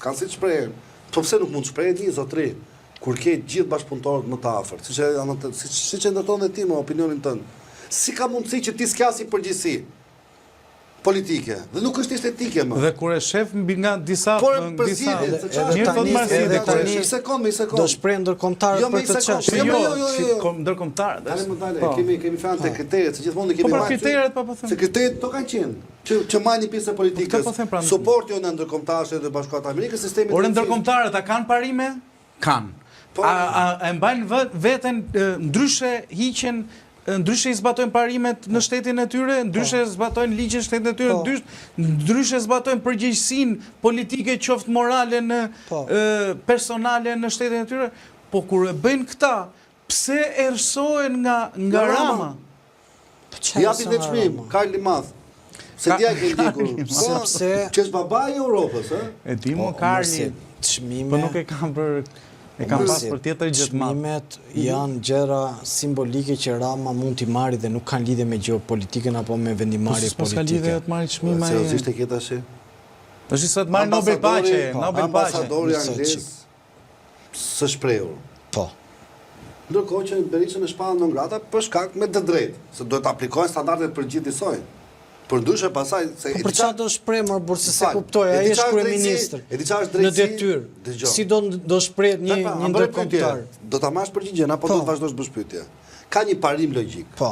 s'kan si të shprehen. Po pse nuk mund të shprehen një zotëri kur ke gjithë bashkëpunëtorët më të afërt, siç e ndërton dhe ti me opinionin tënd. Si ka mundësi që ti s'ka si përgjegjësi politike, dhe nuk është estetike më. Dhe kur e shef mbi nga disa mirë thot Marsi, sekond. Do shpreh ndërkombëtarët për të çështën. Jo, ndërkombëtarët. Kemi fjalë te kriteret, se gjithmonë kemi marrë. Po kriteret po them. Se kriteret to kanë qenë që marrin pjesë politikës. Suporti jo në ndërkombëtarët dhe Bashkuat Amerikës, sistemi. Ore ndërkombëtarët a kanë parime? Kanë. A mbajnë veten ndryshe hiqen ndryshe i zbatojnë parimet në shtetin e tyre, ndryshe zbatojnë ligjin në shtetin e tyre, ndryshe zbatojnë përgjegjësinë politike, qoftë morale në personale në shtetin e tyre, po kur e bëjnë këta, pse erësohen nga Rama? Japi dhe çmim, Karli Madh. Se dia ke ndikur. Sepse që është babai i Europës, ë? E di mo Karli. Po nuk e kam për E kam pas për tjetër gjithë madh. Çmimet janë gjëra simbolike që Rama mund t'i marrë dhe nuk kanë lidhje me gjeopolitikën apo me vendimarrje politike. Po ka lidhje të marrë çmime. Seriozisht e ke tash? Tash sa të marrë Nobel Paqe, Nobel Paqe. Ambasadori anglez së shprehur. Po. Ndërkohë që Berisha në shpallën non grata për shkak me të drejtë, se duhet të aplikojnë standardet për gjithë njësoj. Por ndryshe pasaj se për çfarë do shprehë burse se kuptoj, ai është kryeministër. Në detyrë. Si do shpreh një ndërkombëtar? Do ta marrësh përgjigjen apo do të vazhdosh bësh pyetje? Ka një parim logjik. Po.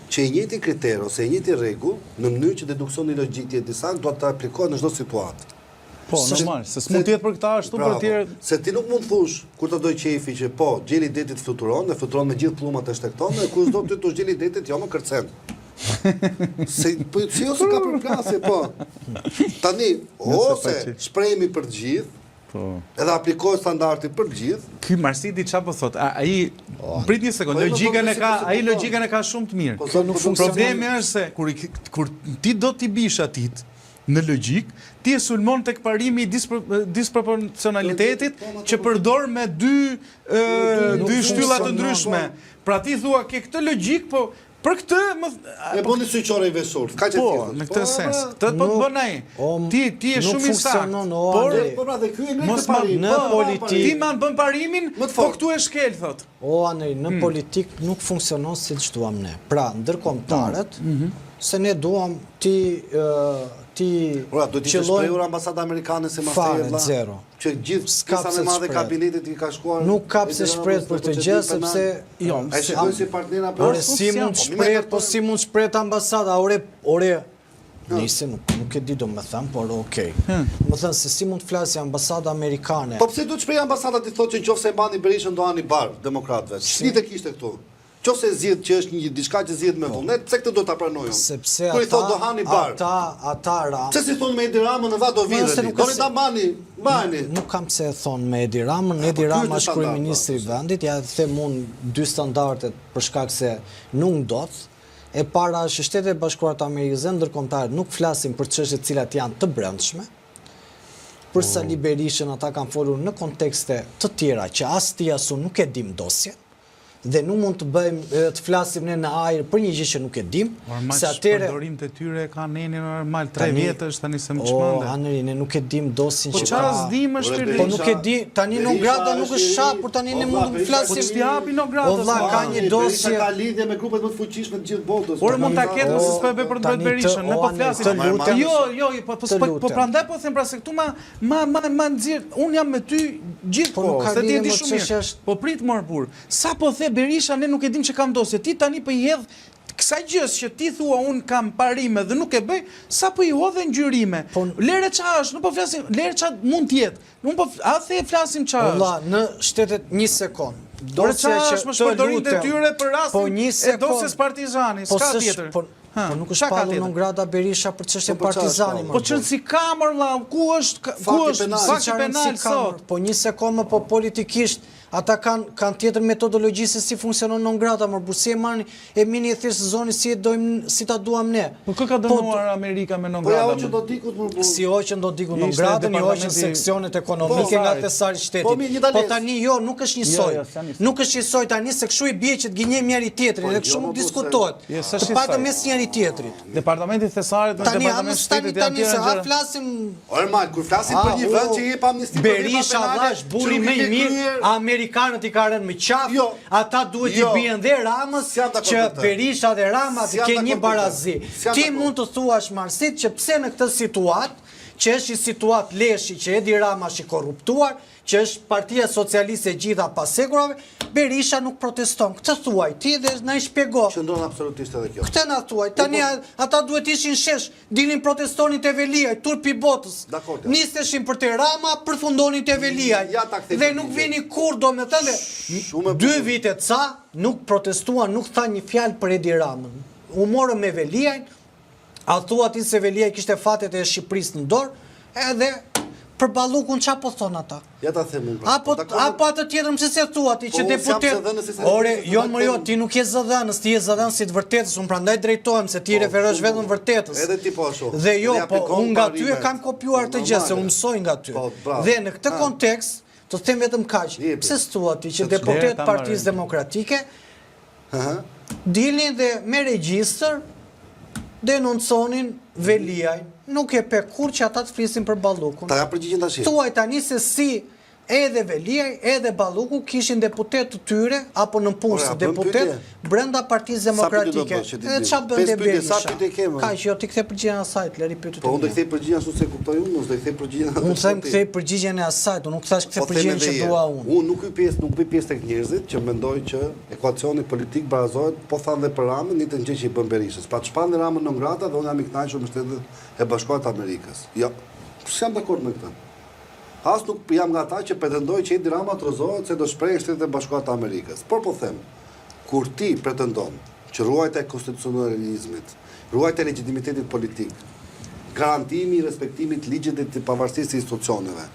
Që i njëjti kriter ose i njëjti rregull në mënyrë që deduksioni logjik të disa do të aplikohet në çdo situatë. Po, normal, se s'mund të jetë për këtë ashtu për të tjerë. Se ti nuk mund të thush kur të doj qefi që po, gjeli detit fluturon, dhe fluturon me gjithë pllumat e shtekton, dhe kur s'do ty të gjeli detit jo më kërcen. Se ose ka përplasje, po. Tani, ose shprehemi për gjithë, edhe aplikoj standardi për gjithë. Ky Marsidi çfarë po thot? Ai prit një sekond, logjikën e ka shumë të mirë. Problemi është se kur ti do t'i bish atit në logjik, ti e sulmon tek parimi i disproporcionalitetit që përdor me dy shtylla të ndryshme. Pra ti thua ke këtë logjik, po për këtë e bëni syqore i vesur. Ka që po, në këtë sens. Këtë po të bën ai. Ti je shumë i saktë. Po pra dhe ky e ngritë parimin. Në politik ti man bën parimin, po këtu e shkel thot. O Anri, në politik nuk funksionon siç duam ne. Pra, ndërkombëtarët se ne duam ti do t'i shprehur ambasada amerikane se fare zero. Që gjithë pjesa më madhe kabinetit i ka shkuar. Nuk ka pse shpreh për të gjë sepse jo, ai shikoj si partner apo si mund të shpreh, po si mund të shpreh ambasada, ore Nisi, nuk e di do më thëmë, por okej. Më thënë se si mund të flasë ambasada amerikane. Po pse du të shprej ambasada të thotë që në qofë se mbani Berishën do ani barë demokratëve? Ç'nit e kishte këtu? Qofë se zjedh që është një diçka që zjedh me vullnet, pse këtë do ta pranojnë? Sepse kur i thotë do hani barë. Ata Ramën. Pse si thonë me Edi Ramën në do virëni? Doni ta mbani. Nuk kam pse e thonë me Edi Ramën. Edi Rama është kryeministri i vendit, ja them unë dy standardet për shkak se nuk ndodh. E para është Shtetet e Bashkuara të Amerikës, ndërkombëtarët nuk flasin për çështje të cilat janë të brendshme. Përsa Berishën ata kanë folur në kontekste të tjera që as ti as unë nuk e dim dosjen. Dhe nuk mund të bëjmë të flasim ne në ajër për një gjë që nuk e dim, se atëre përdorim të tyre kanë neni normal 3 vjetësh tani se më çmendë. O Anri, ne nuk e dim dosjen që ka. Po çfarë s'dim është Po nuk e di, tani në grada nuk është shaq, por tani ne mund të flasim. Po ç'ti hapi në grada. O vlla, ka një dosje ka lidhje me grupet më të fuqishme të gjithë botës. Por mund ta ketë nëse s'po e bëj për të bërë Berishën, ne po flasim. Jo, po prandaj po them pra se këtu ma nxjerr, un jam me ty gjithkohë, se ti e di shumë mirë. Po prit mor burr. Sa po the Berisha ne nuk e dim që kam dosje. Ti tani po i hedh kësaj gjës që ti thua unë kam parime dhe nuk e bëj, sa po i hodhe ngjyrime. Lere qa është, nuk po flasim, lere qa mund t'jetë. Nuk po flasim qa është. Valla, në shtetet një sekund. Dosje që më shpërdorin të tyre për rastin e dosjes Partizani, s'ka tjetër. Po nuk është palu në grada Berisha për çështjen Partizani. Po çën si kamër vlla, ku është fakti penal sot? Po një sekond, po politikisht ata kanë tjetër metodologji se si funksionon non grata, por si e mini e thjesht zoni si ta duam ne. Po kë ka dënuar Amerika me non Po ja grata? hoqën do dikut më. Si hoqën do diku non gratën, i hoqën seksionet ekonomike nga thesari shtetit. Po tani jo, nuk është njësoj. Nuk është njësoj tani se kështu i bie që të gënjejmë njëri tjetrin dhe kështu nuk diskutohet. Të paktën mes njëri tjetrit. Departamenti Thesarit me Departamenti Shtetit janë tjerë gjëra. Flasim Normal, kur flasim për një vend që jep amnesti Berisha dhash buri më i mirë, amerikanët i kanë rënë me qafë, ata duhet i bien dhe Ramës që Berisha dhe Rama të kenë një barazi. Ti mund të thuash Marsit që pse në këtë situatë, që është një situatë leshi që Edi Rama është i korruptuar, që është Partia Socialiste e gjitha pasekurave, Berisha nuk proteston. Këtë thuaj ti dhe na i shpjego. Qëndron absolutisht edhe kjo. Këtë na thuaj. Tani ata duhet ishin shesh, dilin protestonin te Veliaj, turpi botës. Nisteshin për te Rama, përfundonin te Veliaj. Dhe nuk vini kur domethënë. 2 vite ca nuk protestuan, nuk tha një fjalë për Edi Ramën. U morën me Veliajn, a thua ti se Veliaj kishte fatet e Shqipërisë në dorë, edhe për Ballukun çfarë po thon ata? Ja ta them unë. Apo atë tjetër mëse se thua ti që deputet. Ore, jo më jo, ti nuk je zëdhënës, ti je zëdhënës si të vërtetës, unë prandaj drejtohem se ti referosh vetëm vërtetës. Edhe ti po ashtu. Dhe jo, po unë nga ty e kam kopjuar të gjë, se unë mësoj nga ty. Dhe në këtë kontekst, të them vetëm kaq, pse s'thua ti që deputet Partisë Demokratike dilnin dhe me regjistër denonconin Veliaj, nuk e pe kur që ata të flisin për Ballukun. Ta ja përgjigjen tash. Thuaj tani se si edhe Veliaj, edhe Balluku kishin deputet të tyre, apo në punë si deputet, brenda Partisë Demokratike. E qa bënde Berisha? Ka që jo t'i kthe përgjigjen asajt, leri pyetët. Po unë do kthej përgjigjen ashtu se kuptoj unë, unë do kthej përgjigjen. Unë them kthej përgjigjen e asajt, unë nuk thash kthe përgjigjen që dua unë. Unë nuk bëj pjesë tek njerëzit që mendojnë që ekuacioni politik barazohet, po thanë dhe për Ramën, një të gjë që i bën Berishës. Pa të shpallën Ramën non grata dhe unë jam i kënaqur me Shtetet e Bashkuara të Amerikës. Jo, s'jam dakord me këtë. As nuk jam nga ata që pretendoj që Edi Rama trozohet se do shprehë Shtetet e Bashkuara të Amerikës. Por po them, kur ti pretendon që ruajtja e konstitucionalizmit, ruajtja e legitimitetit politik, garantimi i respektimit ligjit dhe të pavarësisë së institucioneve,